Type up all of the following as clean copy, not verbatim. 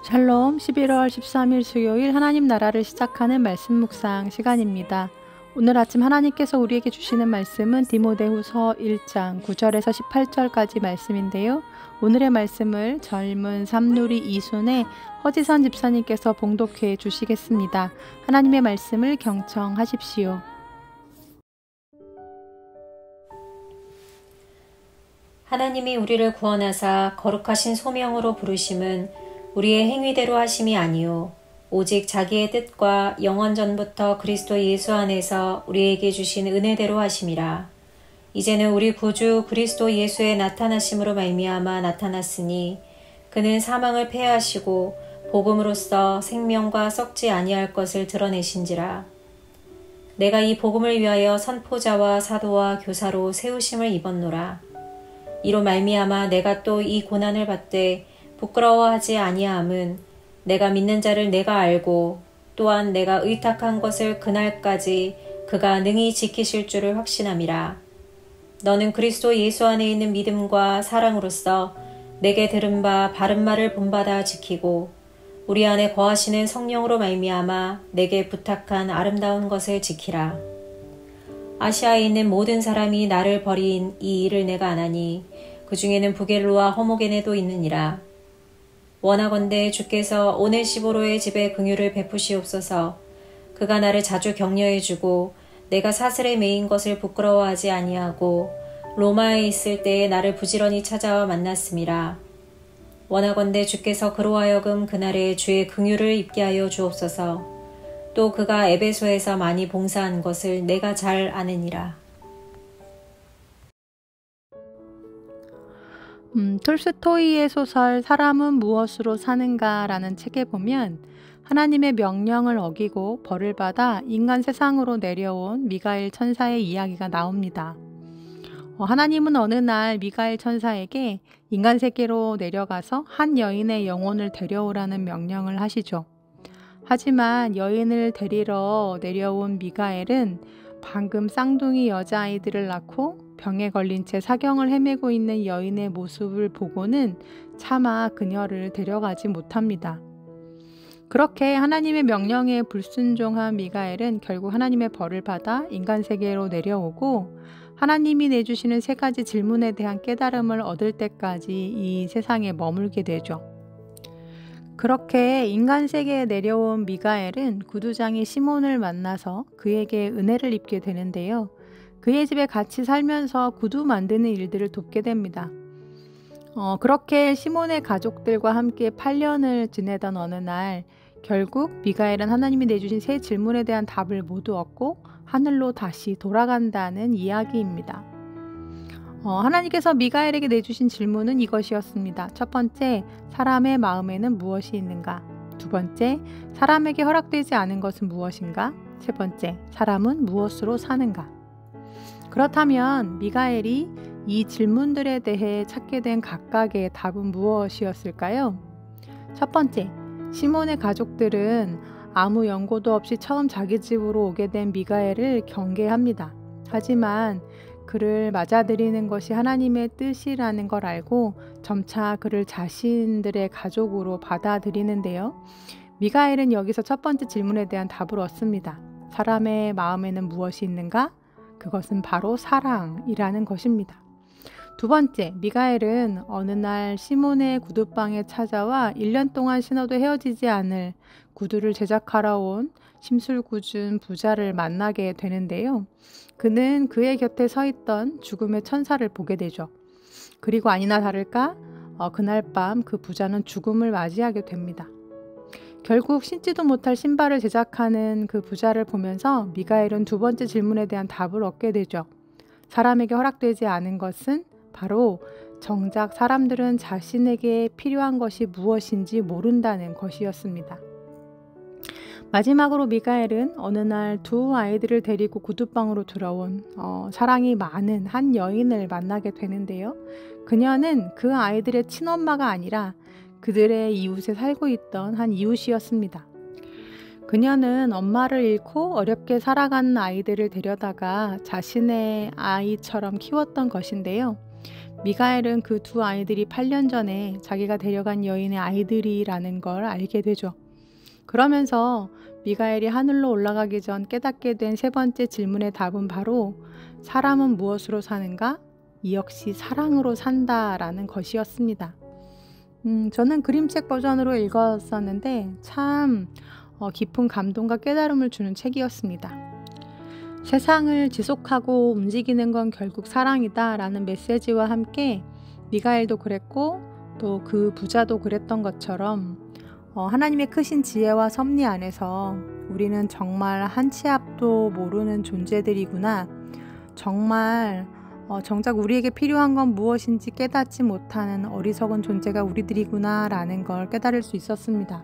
샬롬 11월 13일 수요일 하나님 나라를 시작하는 말씀 묵상 시간입니다. 오늘 아침 하나님께서 우리에게 주시는 말씀은 디모데후서 1장 9절에서 18절까지 말씀인데요. 오늘의 말씀을 젊은 삼누리 이순의 허지선 집사님께서 봉독해 주시겠습니다. 하나님의 말씀을 경청하십시오. 하나님이 우리를 구원하사 거룩하신 소명으로 부르심은 우리의 행위대로 하심이 아니요 오직 자기의 뜻과 영원 전부터 그리스도 예수 안에서 우리에게 주신 은혜대로 하심이라. 이제는 우리 구주 그리스도 예수의 나타나심으로 말미암아 나타났으니 그는 사망을 패하시고 복음으로써 생명과 썩지 아니할 것을 드러내신지라. 내가 이 복음을 위하여 선포자와 사도와 교사로 세우심을 입었노라. 이로 말미암아 내가 또 이 고난을 받되 부끄러워하지 아니함은 내가 믿는 자를 내가 알고 또한 내가 의탁한 것을 그날까지 그가 능히 지키실 줄을 확신함이라. 너는 그리스도 예수 안에 있는 믿음과 사랑으로서 내게 들은 바 바른 말을 본받아 지키고 우리 안에 거하시는 성령으로 말미암아 내게 부탁한 아름다운 것을 지키라. 아시아에 있는 모든 사람이 나를 버린 이 일을 내가 아나니 그 중에는 부겔로와 허모게네도 있느니라. 원하건대 주께서 오네시보로의 집에 긍휼을 베푸시옵소서. 그가 나를 자주 격려해주고 내가 사슬에 매인 것을 부끄러워하지 아니하고 로마에 있을 때에 나를 부지런히 찾아와 만났음이라. 원하건대 주께서 그로 하여금 그날에 주의 긍휼을 입게 하여 주옵소서. 또 그가 에베소에서 많이 봉사한 것을 내가 잘 아느니라. 톨스토이의 소설 사람은 무엇으로 사는가 라는 책에 보면 하나님의 명령을 어기고 벌을 받아 인간 세상으로 내려온 미가엘 천사의 이야기가 나옵니다. 하나님은 어느 날 미가엘 천사에게 인간 세계로 내려가서 한 여인의 영혼을 데려오라는 명령을 하시죠. 하지만 여인을 데리러 내려온 미가엘은 방금 쌍둥이 여자아이들을 낳고 병에 걸린 채 사경을 헤매고 있는 여인의 모습을 보고는 차마 그녀를 데려가지 못합니다. 그렇게 하나님의 명령에 불순종한 미가엘은 결국 하나님의 벌을 받아 인간 세계로 내려오고 하나님이 내주시는 세 가지 질문에 대한 깨달음을 얻을 때까지 이 세상에 머물게 되죠. 그렇게 인간 세계에 내려온 미가엘은 구두장이 시몬을 만나서 그에게 은혜를 입게 되는데요. 그의 집에 같이 살면서 구두 만드는 일들을 돕게 됩니다. 그렇게 시몬의 가족들과 함께 8년을 지내던 어느 날 결국 미가엘은 하나님이 내주신 세 질문에 대한 답을 모두 얻고 하늘로 다시 돌아간다는 이야기입니다. 하나님께서 미가엘에게 내주신 질문은 이것이었습니다. 첫 번째, 사람의 마음에는 무엇이 있는가? 두 번째, 사람에게 허락되지 않은 것은 무엇인가? 세 번째, 사람은 무엇으로 사는가? 그렇다면 미가엘이 이 질문들에 대해 찾게 된 각각의 답은 무엇이었을까요? 첫 번째, 시몬의 가족들은 아무 연고도 없이 처음 자기 집으로 오게 된 미가엘을 경계합니다. 하지만 그를 맞아들이는 것이 하나님의 뜻이라는 걸 알고 점차 그를 자신들의 가족으로 받아들이는데요. 미가엘은 여기서 첫 번째 질문에 대한 답을 얻습니다. 사람의 마음에는 무엇이 있는가? 그것은 바로 사랑이라는 것입니다. 두 번째, 미가엘은 어느 날 시몬의 구두방에 찾아와 1년 동안 신어도 헤어지지 않을 구두를 제작하러 온 심술궂은 부자를 만나게 되는데요. 그는 그의 곁에 서 있던 죽음의 천사를 보게 되죠. 그리고 아니나 다를까 그날 밤 그 부자는 죽음을 맞이하게 됩니다. 결국 신지도 못할 신발을 제작하는 그 부자를 보면서 미가엘은 두 번째 질문에 대한 답을 얻게 되죠. 사람에게 허락되지 않은 것은 바로 정작 사람들은 자신에게 필요한 것이 무엇인지 모른다는 것이었습니다. 마지막으로 미가엘은 어느 날 두 아이들을 데리고 구두방으로 들어온 사랑이 많은 한 여인을 만나게 되는데요. 그녀는 그 아이들의 친엄마가 아니라 그들의 이웃에 살고 있던 한 이웃이었습니다. 그녀는 엄마를 잃고 어렵게 살아가는 아이들을 데려다가 자신의 아이처럼 키웠던 것인데요. 미가엘은 그 두 아이들이 8년 전에 자기가 데려간 여인의 아이들이라는 걸 알게 되죠. 그러면서 미가엘이 하늘로 올라가기 전 깨닫게 된 세 번째 질문의 답은 바로 사람은 무엇으로 사는가? 이 역시 사랑으로 산다라는 것이었습니다. 저는 그림책 버전으로 읽었었는데 참 깊은 감동과 깨달음을 주는 책이었습니다. 세상을 지속하고 움직이는 건 결국 사랑이다 라는 메시지와 함께 미가엘도 그랬고 또 그 부자도 그랬던 것처럼 하나님의 크신 지혜와 섭리 안에서 우리는 정말 한 치 앞도 모르는 존재들이구나. 정말 정작 우리에게 필요한 건 무엇인지 깨닫지 못하는 어리석은 존재가 우리들이구나 라는 걸 깨달을 수 있었습니다.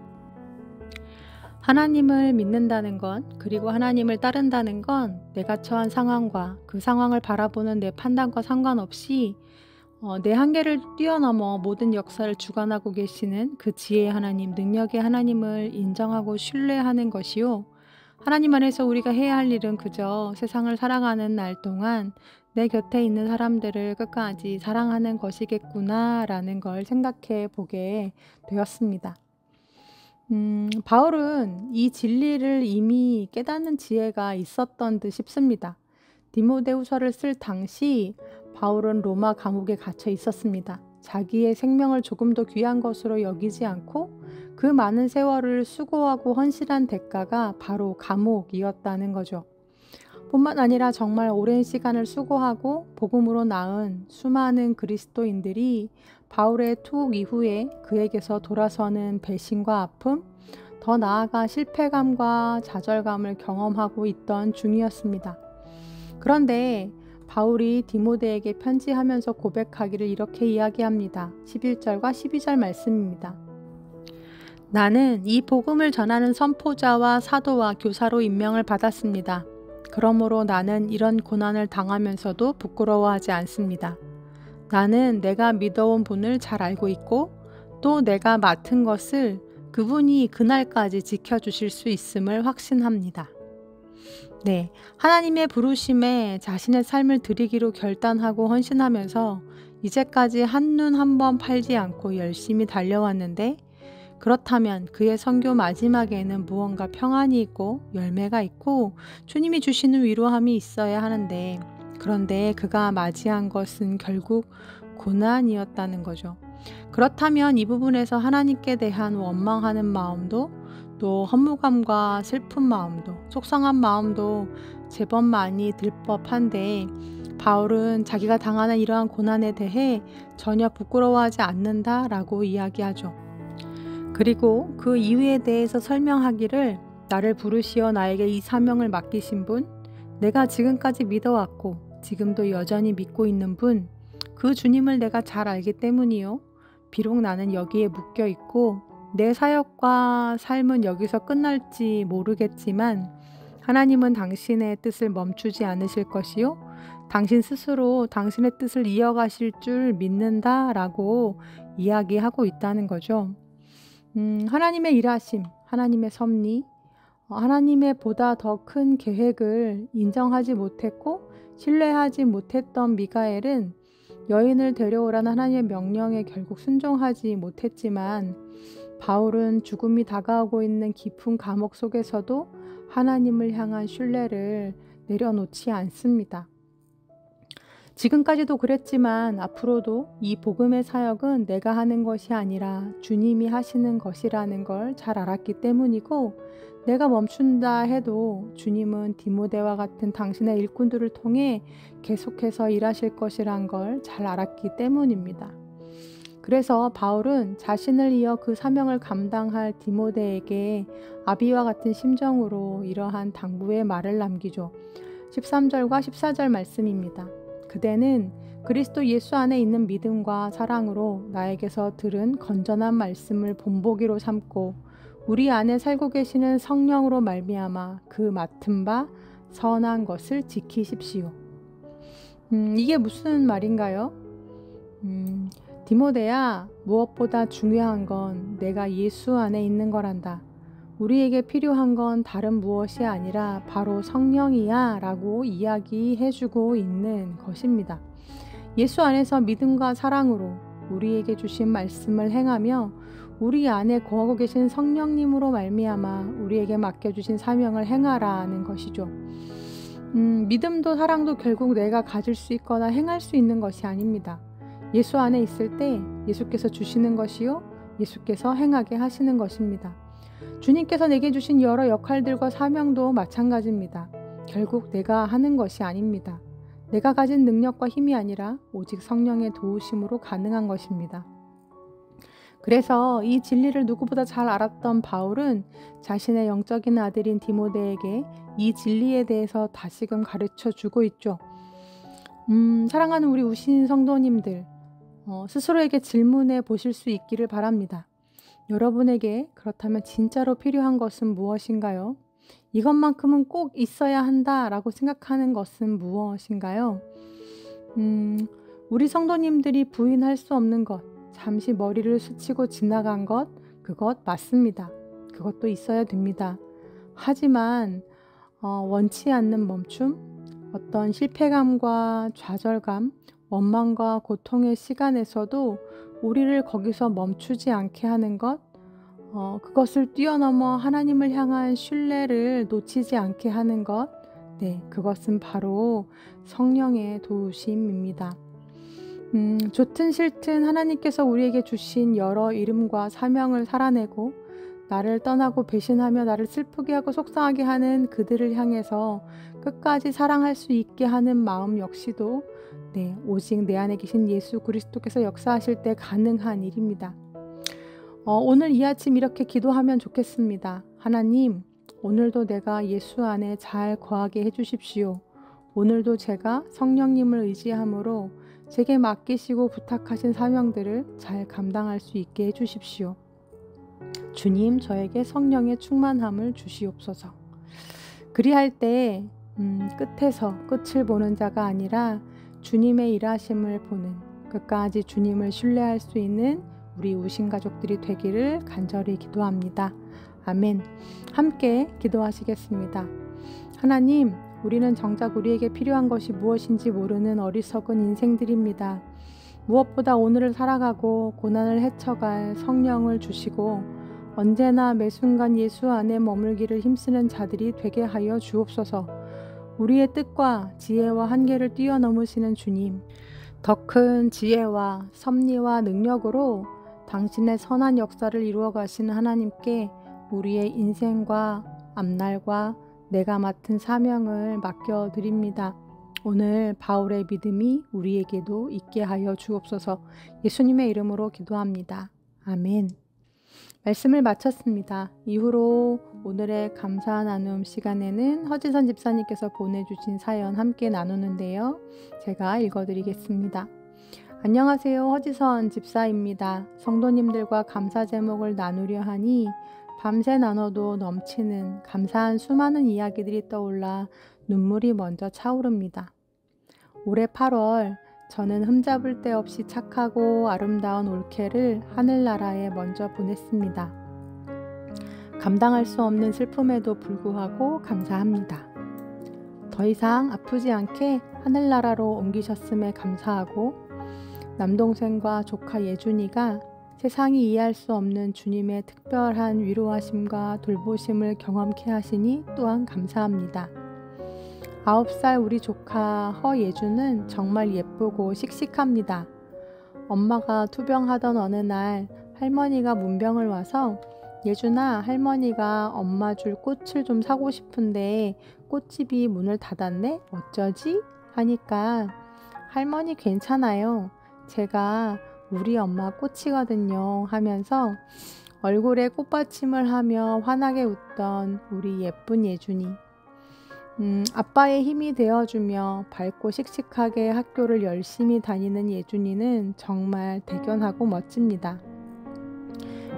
하나님을 믿는다는 건, 그리고 하나님을 따른다는 건 내가 처한 상황과 그 상황을 바라보는 내 판단과 상관없이 내 한계를 뛰어넘어 모든 역사를 주관하고 계시는 그 지혜의 하나님, 능력의 하나님을 인정하고 신뢰하는 것이요. 하나님 안에서 우리가 해야 할 일은 그저 세상을 살아가는 날 동안 내 곁에 있는 사람들을 끝까지 사랑하는 것이겠구나 라는 걸 생각해 보게 되었습니다. 바울은 이 진리를 이미 깨닫는 지혜가 있었던 듯 싶습니다. 디모데후서를 쓸 당시 바울은 로마 감옥에 갇혀 있었습니다. 자기의 생명을 조금도 귀한 것으로 여기지 않고 그 많은 세월을 수고하고 헌신한 대가가 바로 감옥이었다는 거죠. 뿐만 아니라 정말 오랜 시간을 수고하고 복음으로 낳은 수많은 그리스도인들이 바울의 투옥 이후에 그에게서 돌아서는 배신과 아픔, 더 나아가 실패감과 좌절감을 경험하고 있던 중이었습니다. 그런데 바울이 디모데에게 편지하면서 고백하기를 이렇게 이야기합니다. 11절과 12절 말씀입니다. 나는 이 복음을 전하는 선포자와 사도와 교사로 임명을 받았습니다. 그러므로 나는 이런 고난을 당하면서도 부끄러워하지 않습니다. 나는 내가 믿어온 분을 잘 알고 있고 또 내가 맡은 것을 그분이 그날까지 지켜주실 수 있음을 확신합니다. 네, 하나님의 부르심에 자신의 삶을 드리기로 결단하고 헌신하면서 이제까지 한눈 한 번 팔지 않고 열심히 달려왔는데 그렇다면 그의 선교 마지막에는 무언가 평안이 있고 열매가 있고 주님이 주시는 위로함이 있어야 하는데 그런데 그가 맞이한 것은 결국 고난이었다는 거죠. 그렇다면 이 부분에서 하나님께 대한 원망하는 마음도 또 허무감과 슬픈 마음도 속상한 마음도 제법 많이 들 법한데 바울은 자기가 당하는 이러한 고난에 대해 전혀 부끄러워하지 않는다라고 이야기하죠. 그리고 그 이유에 대해서 설명하기를 나를 부르시어 나에게 이 사명을 맡기신 분, 내가 지금까지 믿어왔고 지금도 여전히 믿고 있는 분, 그 주님을 내가 잘 알기 때문이요. 비록 나는 여기에 묶여 있고 내 사역과 삶은 여기서 끝날지 모르겠지만 하나님은 당신의 뜻을 멈추지 않으실 것이요. 당신 스스로 당신의 뜻을 이어가실 줄 믿는다라고 이야기하고 있다는 거죠. 하나님의 일하심, 하나님의 섭리, 하나님의 보다 더 큰 계획을 인정하지 못했고 신뢰하지 못했던 미가엘은 여인을 데려오라는 하나님의 명령에 결국 순종하지 못했지만 바울은 죽음이 다가오고 있는 깊은 감옥 속에서도 하나님을 향한 신뢰를 내려놓지 않습니다. 지금까지도 그랬지만 앞으로도 이 복음의 사역은 내가 하는 것이 아니라 주님이 하시는 것이라는 걸 잘 알았기 때문이고 내가 멈춘다 해도 주님은 디모데와 같은 당신의 일꾼들을 통해 계속해서 일하실 것이란 걸 잘 알았기 때문입니다. 그래서 바울은 자신을 이어 그 사명을 감당할 디모데에게 아비와 같은 심정으로 이러한 당부의 말을 남기죠. 13절과 14절 말씀입니다. 그대는 그리스도 예수 안에 있는 믿음과 사랑으로 나에게서 들은 건전한 말씀을 본보기로 삼고 우리 안에 살고 계시는 성령으로 말미암아 그 맡은 바 선한 것을 지키십시오. 이게 무슨 말인가요? 디모데야, 무엇보다 중요한 건 내가 예수 안에 있는 거란다. 우리에게 필요한 건 다른 무엇이 아니라 바로 성령이야 라고 이야기해주고 있는 것입니다. 예수 안에서 믿음과 사랑으로 우리에게 주신 말씀을 행하며 우리 안에 거하고 계신 성령님으로 말미암아 우리에게 맡겨주신 사명을 행하라는 것이죠. 믿음도 사랑도 결국 내가 가질 수 있거나 행할 수 있는 것이 아닙니다. 예수 안에 있을 때 예수께서 주시는 것이요 예수께서 행하게 하시는 것입니다. 주님께서 내게 주신 여러 역할들과 사명도 마찬가지입니다. 결국 내가 하는 것이 아닙니다. 내가 가진 능력과 힘이 아니라 오직 성령의 도우심으로 가능한 것입니다. 그래서 이 진리를 누구보다 잘 알았던 바울은 자신의 영적인 아들인 디모데에게 이 진리에 대해서 다시금 가르쳐 주고 있죠. 사랑하는 우리 우신 성도님들, 스스로에게 질문해 보실 수 있기를 바랍니다. 여러분에게 그렇다면 진짜로 필요한 것은 무엇인가요? 이것만큼은 꼭 있어야 한다라고 생각하는 것은 무엇인가요? 우리 성도님들이 부인할 수 없는 것, 잠시 머리를 스치고 지나간 것, 그것 맞습니다. 그것도 있어야 됩니다. 하지만 원치 않는 멈춤, 어떤 실패감과 좌절감, 원망과 고통의 시간에서도 우리를 거기서 멈추지 않게 하는 것, 그것을 뛰어넘어 하나님을 향한 신뢰를 놓치지 않게 하는 것, 그것은 바로 성령의 도우심입니다. 좋든 싫든 하나님께서 우리에게 주신 여러 이름과 사명을 살아내고 나를 떠나고 배신하며 나를 슬프게 하고 속상하게 하는 그들을 향해서 끝까지 사랑할 수 있게 하는 마음 역시도 오직 내 안에 계신 예수 그리스도께서 역사하실 때 가능한 일입니다. 오늘 이 아침 이렇게 기도하면 좋겠습니다. 하나님, 오늘도 내가 예수 안에 잘 거하게 해주십시오. 오늘도 제가 성령님을 의지함으로 제게 맡기시고 부탁하신 사명들을 잘 감당할 수 있게 해주십시오. 주님, 저에게 성령의 충만함을 주시옵소서. 그리할 때 끝에서 끝을 보는 자가 아니라 주님의 일하심을 보는, 끝까지 주님을 신뢰할 수 있는 우리 우신 가족들이 되기를 간절히 기도합니다. 아멘. 함께 기도하시겠습니다. 하나님, 우리는 정작 우리에게 필요한 것이 무엇인지 모르는 어리석은 인생들입니다. 무엇보다 오늘을 살아가고 고난을 헤쳐갈 성령을 주시고 언제나 매 순간 예수 안에 머물기를 힘쓰는 자들이 되게 하여 주옵소서. 우리의 뜻과 지혜와 한계를 뛰어넘으시는 주님, 더 큰 지혜와 섭리와 능력으로 당신의 선한 역사를 이루어 가시는 하나님께 우리의 인생과 앞날과 내가 맡은 사명을 맡겨드립니다. 오늘 바울의 믿음이 우리에게도 있게 하여 주옵소서. 예수님의 이름으로 기도합니다. 아멘. 말씀을 마쳤습니다. 이후로 오늘의 감사 나눔 시간에는 허지선 집사님께서 보내주신 사연 함께 나누는데요. 제가 읽어드리겠습니다. 안녕하세요. 허지선 집사입니다. 성도님들과 감사 제목을 나누려 하니 밤새 나눠도 넘치는 감사한 수많은 이야기들이 떠올라 눈물이 먼저 차오릅니다. 올해 8월 저는 흠잡을 데 없이 착하고 아름다운 올케를 하늘나라에 먼저 보냈습니다. 감당할 수 없는 슬픔에도 불구하고 감사합니다. 더 이상 아프지 않게 하늘나라로 옮기셨음에 감사하고 남동생과 조카 예준이가 세상이 이해할 수 없는 주님의 특별한 위로하심과 돌보심을 경험케 하시니 또한 감사합니다. 9살 우리 조카 허예준은 정말 예쁘고 씩씩합니다. 엄마가 투병하던 어느 날 할머니가 문병을 와서 예준아, 할머니가 엄마 줄 꽃을 좀 사고 싶은데 꽃집이 문을 닫았네? 어쩌지? 하니까 할머니 괜찮아요. 제가 우리 엄마 꽃이거든요 하면서 얼굴에 꽃받침을 하며 환하게 웃던 우리 예쁜 예준이. 아빠의 힘이 되어주며 밝고 씩씩하게 학교를 열심히 다니는 예준이는 정말 대견하고 멋집니다.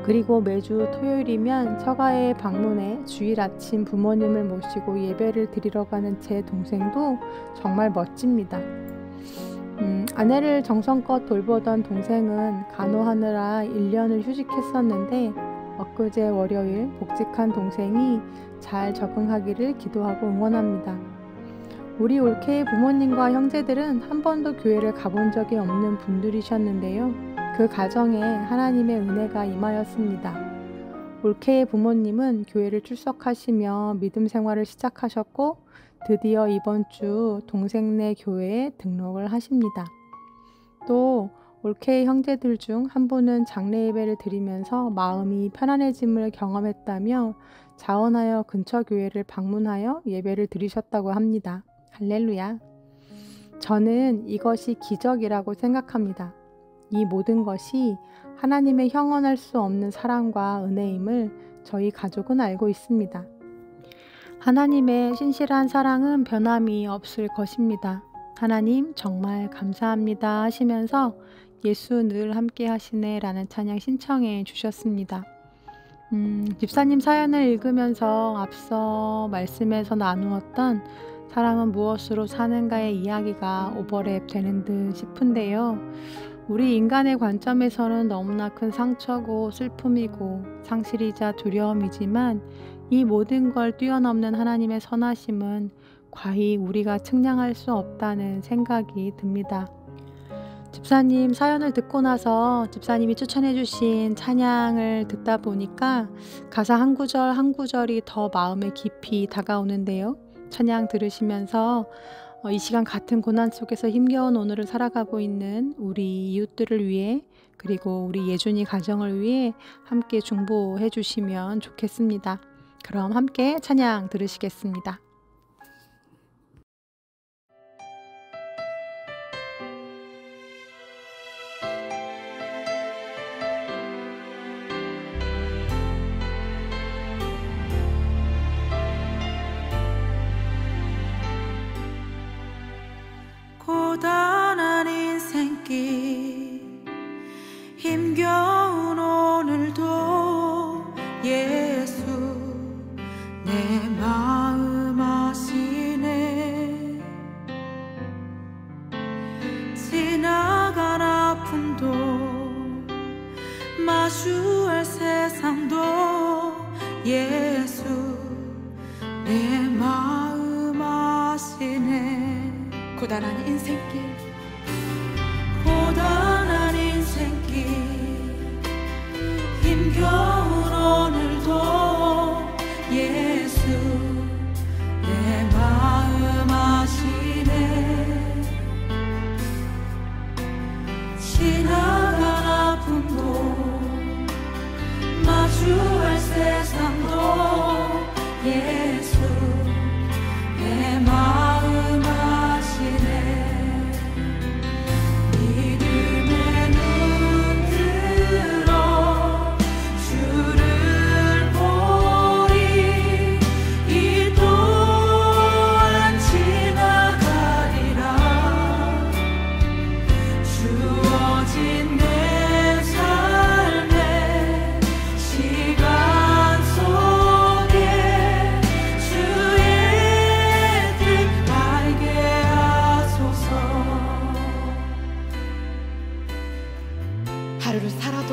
그리고 매주 토요일이면 처가에 방문해 주일 아침 부모님을 모시고 예배를 드리러 가는 제 동생도 정말 멋집니다. 아내를 정성껏 돌보던 동생은 간호하느라 1년을 휴직했었는데 엊그제 월요일 복직한 동생이 잘 적응하기를 기도하고 응원합니다. 우리 올케의 부모님과 형제들은 한 번도 교회를 가본 적이 없는 분들이셨는데요. 그 가정에 하나님의 은혜가 임하였습니다. 올케의 부모님은 교회를 출석하시며 믿음 생활을 시작하셨고 드디어 이번 주 동생네 교회에 등록을 하십니다. 또 올케의 형제들 중 한 분은 장례 예배를 드리면서 마음이 편안해짐을 경험했다며 자원하여 근처 교회를 방문하여 예배를 드리셨다고 합니다. 할렐루야. 저는 이것이 기적이라고 생각합니다. 이 모든 것이 하나님의 형언할 수 없는 사랑과 은혜임을 저희 가족은 알고 있습니다. 하나님의 신실한 사랑은 변함이 없을 것입니다. 하나님 정말 감사합니다 하시면서 예수 늘 함께 하시네 라는 찬양 신청해 주셨습니다. 집사님 사연을 읽으면서 앞서 말씀에서 나누었던 사랑은 무엇으로 사는가의 이야기가 오버랩 되는 듯 싶은데요. 우리 인간의 관점에서는 너무나 큰 상처고 슬픔이고 상실이자 두려움이지만 이 모든 걸 뛰어넘는 하나님의 선하심은 과히 우리가 측량할 수 없다는 생각이 듭니다. 집사님 사연을 듣고 나서 집사님이 추천해 주신 찬양을 듣다 보니까 가사 한 구절 한 구절이 더 마음에 깊이 다가오는데요. 찬양 들으시면서 이 시간 같은 고난 속에서 힘겨운 오늘을 살아가고 있는 우리 이웃들을 위해 그리고 우리 예준이 가정을 위해 함께 중보해 주시면 좋겠습니다. 그럼 함께 찬양 들으시겠습니다. 고단한 인생길 힘겨운 오늘도 예수 내 마음 아시네. 지나간 아픔도 마주할 세상도 예수 내 마음 아시네. 고단한 인생길 고단한 인생길 힘겨운 오늘도 예수 내 마음 아시네. 지나간 아픔도 마주할 세상도 예수 내 마음 아시네. 믿음의 눈 들어 주를 보리. 이 또한 지나가리라. 주어진 내 삶의 시간 속에 주의 뜻 알게 하소서. 하루를 살아도